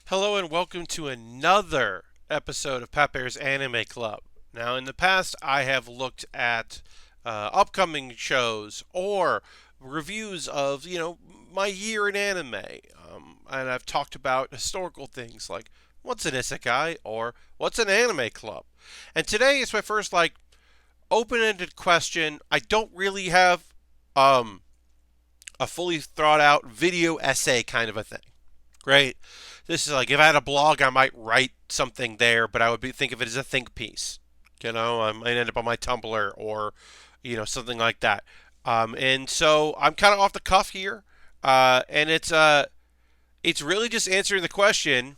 Hello and welcome to another episode of Pat Bear's Anime Club. Now, in the past, I have looked at upcoming shows or reviews of, my year in anime. And I've talked about historical things like what's an isekai or what's an anime club. And today is my first, open-ended question. I don't really have um, a fully thought out video essay kind of a thing. Great. This is like if I had a blog, I might write something there, but I would think of it as a think piece. I might end up on my Tumblr or something like that. And so I'm kind of off the cuff here, and it's really just answering the question: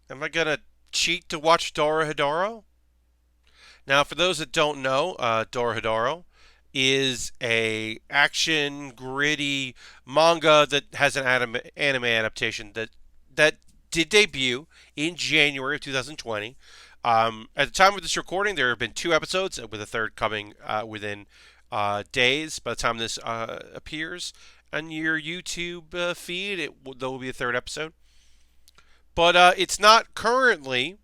am I gonna cheat to watch Dorohedoro? Now, for those that don't know, Dorohedoro is a action gritty manga that has an anime adaptation that did debut in January of 2020. At the time of this recording, there have been two episodes, with a third coming within days. By the time this appears on your YouTube feed, there will be a third episode. But it's not currently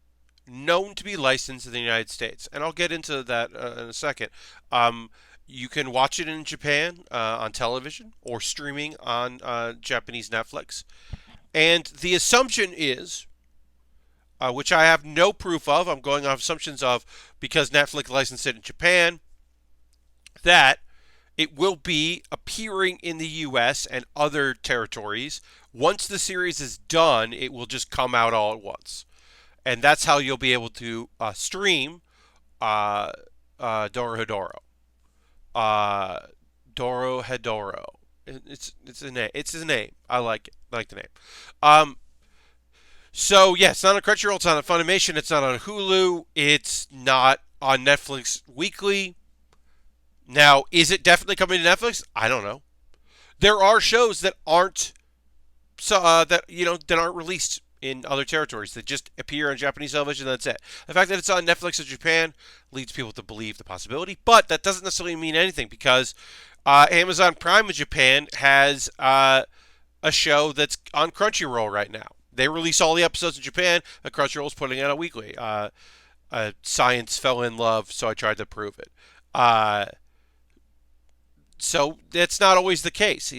known to be licensed in the United States, and I'll get into that in a second. You can watch it in Japan on television or streaming on Japanese Netflix. And the assumption is, which I have no proof of, I'm going off assumptions of because Netflix licensed it in Japan, that it will be appearing in the US and other territories. Once the series is done, it will just come out all at once. And that's how you'll be able to stream uh, Dorohedoro. Uh, Dorohedoro. It's a name. It's his name. I like it. I like the name. Um, so yeah, it's not on Crunchyroll. It's not on Funimation. It's not on Hulu. It's not on Netflix Weekly. Now, is it definitely coming to Netflix? I don't know. There are shows that aren't that aren't released in other territories. That just appear on Japanese television. That's it. The fact that it's on Netflix in Japan leads people to believe the possibility, but that doesn't necessarily mean anything because Amazon Prime in Japan has a show that's on Crunchyroll right now. They release all the episodes in Japan, and Crunchyroll's putting it out weekly. Science fell in love, so I tried to prove it. Uh, so that's not always the case.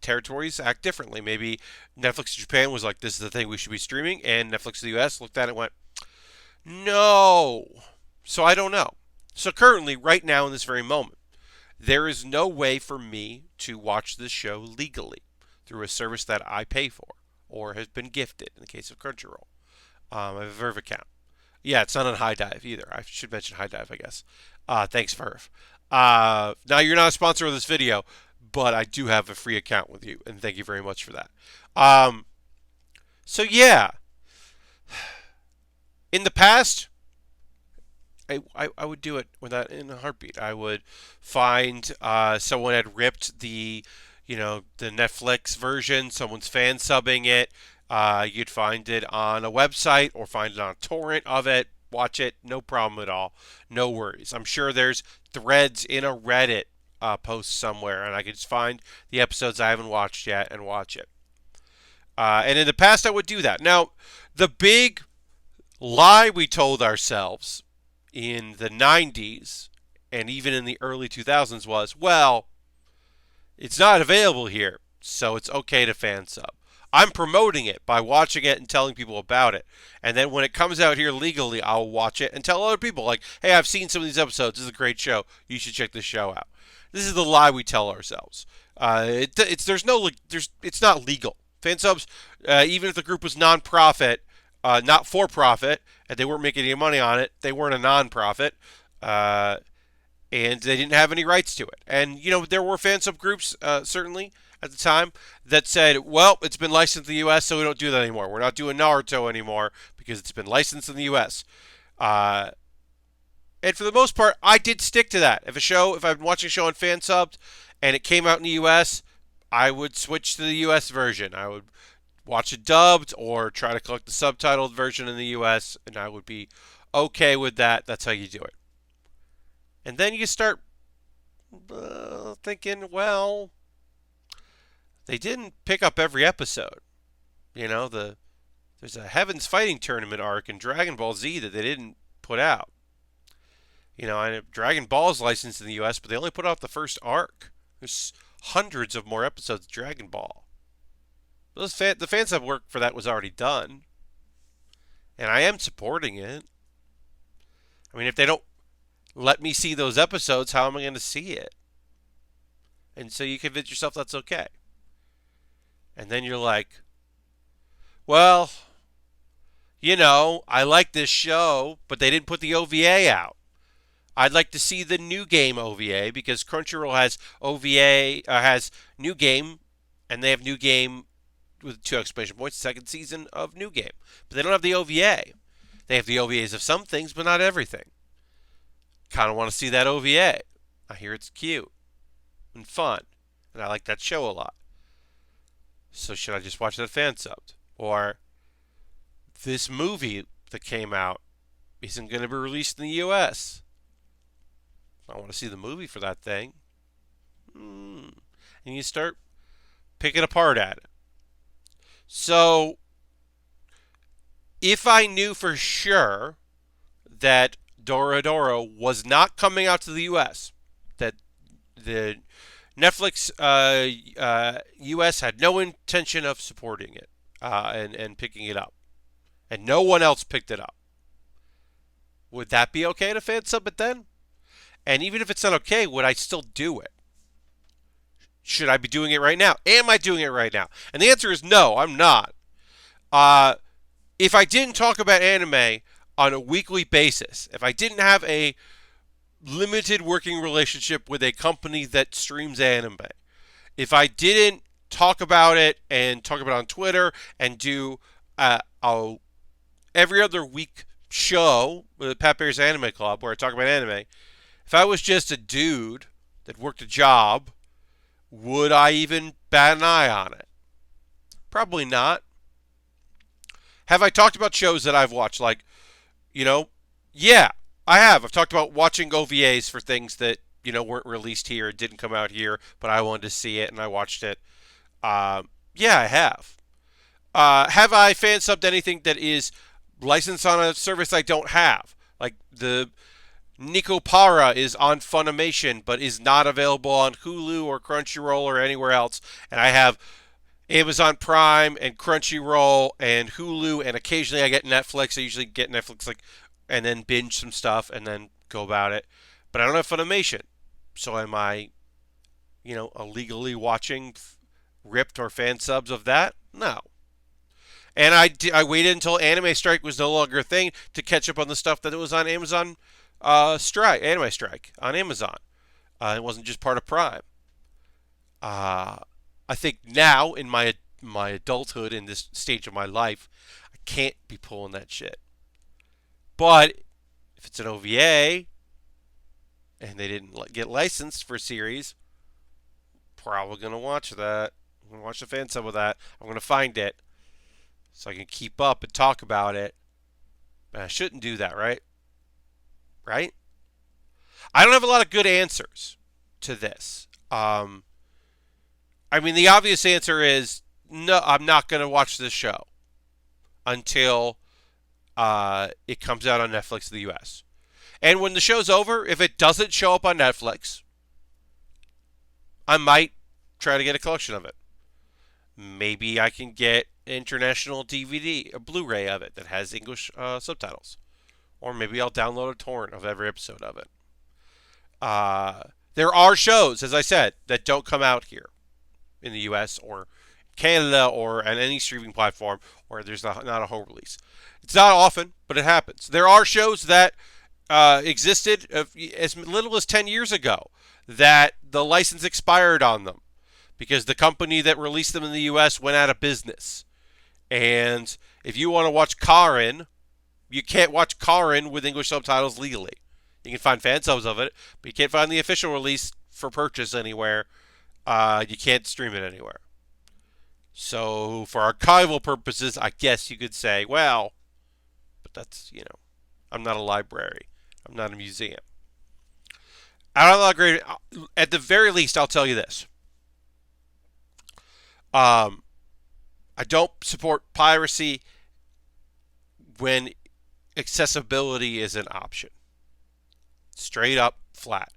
Territories act differently. Maybe Netflix Japan was like, "This is the thing we should be streaming," and Netflix the US looked at it and went, "No." So I don't know. So currently, right now in this very moment, there is no way for me to watch this show legally through a service that I pay for or has been gifted. In the case of Crunchyroll, I have a Verve account. Yeah, it's not on High Dive either. I should mention High Dive, I guess. Thanks, Verve. Now, you're not a sponsor of this video, but I do have a free account with you, and thank you very much for that. Um, so, yeah, in the past, I would do it without in a heartbeat. I would find someone had ripped the Netflix version, someone's fan subbing it. You'd find it on a website or find it on a torrent of it. Watch it, no problem at all. No worries. I'm sure there's threads in a Reddit post somewhere, and I could just find the episodes I haven't watched yet and watch it. And in the past, I would do that. Now, the big lie we told ourselves in the 90s and even in the early 2000s was, well, it's not available here, so it's okay to fan sub. I'm promoting it by watching it and telling people about it. And then when it comes out here legally, I'll watch it and tell other people, like, hey, I've seen some of these episodes. This is a great show. You should check this show out. This is the lie we tell ourselves. It's not legal. Fansubs, even if the group was non-profit, not for profit, and they weren't making any money on it, they weren't a non-profit. And they didn't have any rights to it. And there were fan subgroups certainly at the time that said, "Well, it's been licensed in the U.S., so we don't do that anymore. We're not doing Naruto anymore because it's been licensed in the U.S." Uh, and for the most part, I did stick to that. If I've been watching a show on fan subbed and it came out in the U.S., I would switch to the U.S. version. I would watch it dubbed or try to collect the subtitled version in the U.S., and I would be okay with that. That's how you do it. And then you start thinking, well, they didn't pick up every episode. You know, there's a Heaven's Fighting Tournament arc in Dragon Ball Z that they didn't put out. You know, and Dragon Ball's licensed in the U.S., but they only put out the first arc. There's hundreds of more episodes of Dragon Ball. The fan sub work for that was already done, and I am supporting it. I mean, if they don't let me see those episodes, how am I going to see it? And so you convince yourself that's okay. And then you're like, well, you know, I like this show, but they didn't put the OVA out. I'd like to see the new game OVA because Crunchyroll has OVA, has new game, and they have new game with 2 exclamation points, second season of new game. But they don't have the OVA. They have the OVAs of some things, but not everything. Kind of want to see that OVA. I hear it's cute and fun, and I like that show a lot. So should I just watch that fan subbed? Or this movie that came out isn't going to be released in the U.S. I want to see the movie for that thing. And you start picking apart at it. So if I knew for sure that Dorohedoro was not coming out to the U.S., that the Netflix U.S. had no intention of supporting it and picking it up, and no one else picked it up, would that be okay to fan sub it then? And even if it's not okay, would I still do it? Should I be doing it right now? Am I doing it right now? And the answer is no, I'm not. If I didn't talk about anime on a weekly basis, if I didn't have a limited working relationship with a company that streams anime, if I didn't talk about it and talk about it on Twitter and do a every other week show with Pat Bear's Anime Club where I talk about anime, if I was just a dude that worked a job, would I even bat an eye on it? Probably not. Have I talked about shows that I've watched? Like, you know, yeah, I have. I've talked about watching OVAs for things that, you know, weren't released here, it didn't come out here, but I wanted to see it and I watched it. Yeah, I have. Have I fan subbed anything that is licensed on a service I don't have? Like the Nico Para is on Funimation, but is not available on Hulu or Crunchyroll or anywhere else. And I have Amazon Prime and Crunchyroll and Hulu, and occasionally I get Netflix. I usually get Netflix and then binge some stuff and then go about it. But I don't have Funimation, so am I, you know, illegally watching ripped or fan subs of that? No. And I waited until Anime Strike was no longer a thing to catch up on the stuff that was on Amazon Anime Strike on Amazon. It wasn't just part of Prime. I think now in my adulthood, in this stage of my life, I can't be pulling that shit. But if it's an OVA and they didn't get licensed for a series, probably gonna watch that. I'm gonna watch the fan sub of that. I'm gonna find it so I can keep up and talk about it. But I shouldn't do that, right? Right? I don't have a lot of good answers to this. I mean, the obvious answer is no, I'm not going to watch this show until it comes out on Netflix in the US. And when the show's over, if it doesn't show up on Netflix, I might try to get a collection of it. Maybe I can get international DVD, a Blu-ray of it that has English subtitles. Or maybe I'll download a torrent of every episode of it. There are shows, as I said, that don't come out here in the U.S. or Canada or on any streaming platform, or there's not a home release. It's not often, but it happens. There are shows that existed as little as 10 years ago that the license expired on them because the company that released them in the U.S. went out of business. And if you want to watch Karin, you can't watch Karin with English subtitles legally. You can find fan subs of it, but you can't find the official release for purchase anywhere. You can't stream it anywhere. So for archival purposes, I guess you could say, well, but that's, you know, I'm not a library. I'm not a museum. I don't know, great. At the very least, I'll tell you this. I don't support piracy when accessibility is an option. Straight up, flat.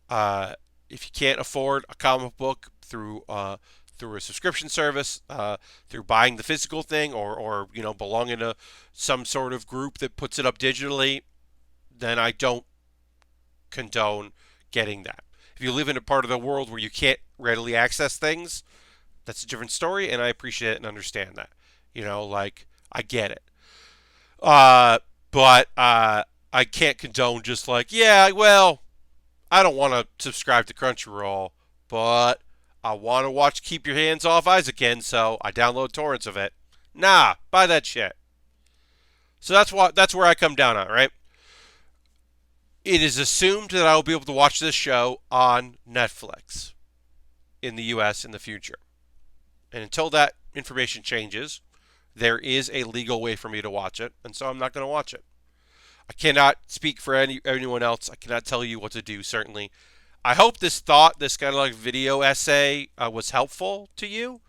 Uh, if you can't afford a comic book through a subscription service, through buying the physical thing, or belonging to some sort of group that puts it up digitally, then I don't condone getting that. If you live in a part of the world where you can't readily access things, that's a different story, and I appreciate it and understand that. Like I get it. But I can't condone just like, yeah, well, I don't want to subscribe to Crunchyroll, but I want to watch Keep Your Hands Off Eyes again, so I download torrents of it. Nah, buy that shit. So that's where I come down on, right? It is assumed that I will be able to watch this show on Netflix in the US in the future. And until that information changes, there is a legal way for me to watch it, and so I'm not going to watch it. I cannot speak for anyone else. I cannot tell you what to do, certainly. I hope this kind of like video essay, was helpful to you.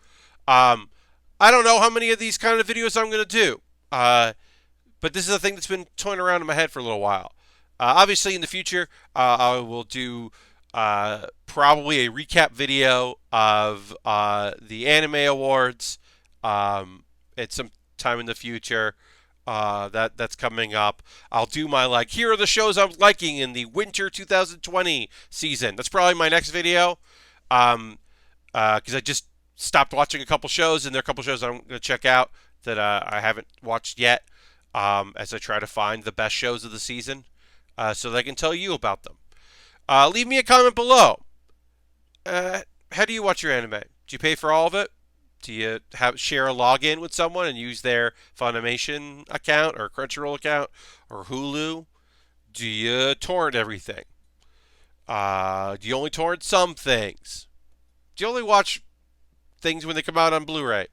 Um, I don't know how many of these kind of videos I'm going to do, but this is a thing that's been toying around in my head for a little while. Obviously, in the future, I will do probably a recap video of the Anime Awards at some time in the future. That's coming up. I'll do my here are the shows I'm liking in the winter 2020 season. That's probably my next video. Because I just stopped watching a couple shows, and there are a couple shows I'm going to check out that I haven't watched yet. As I try to find the best shows of the season, so that I can tell you about them. Leave me a comment below. How do you watch your anime? Do you pay for all of it? Do you share a login with someone and use their Funimation account or Crunchyroll account or Hulu? Do you torrent everything? Do you only torrent some things? Do you only watch things when they come out on Blu-ray?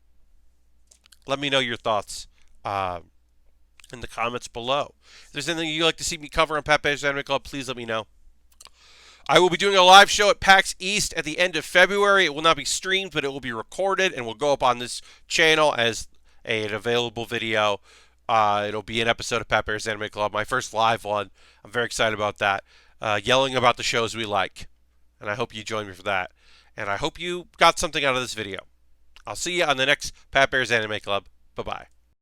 Let me know your thoughts in the comments below. If there's anything you'd like to see me cover on Pat Baer's Anime Club, please let me know. I will be doing a live show at PAX East at the end of February. It will not be streamed, but it will be recorded and will go up on this channel as an available video. It'll be an episode of Pat Baer's Anime Club, my first live one. I'm very excited about that. Yelling about the shows we like. And I hope you join me for that. And I hope you got something out of this video. I'll see you on the next Pat Baer's Anime Club. Bye-bye.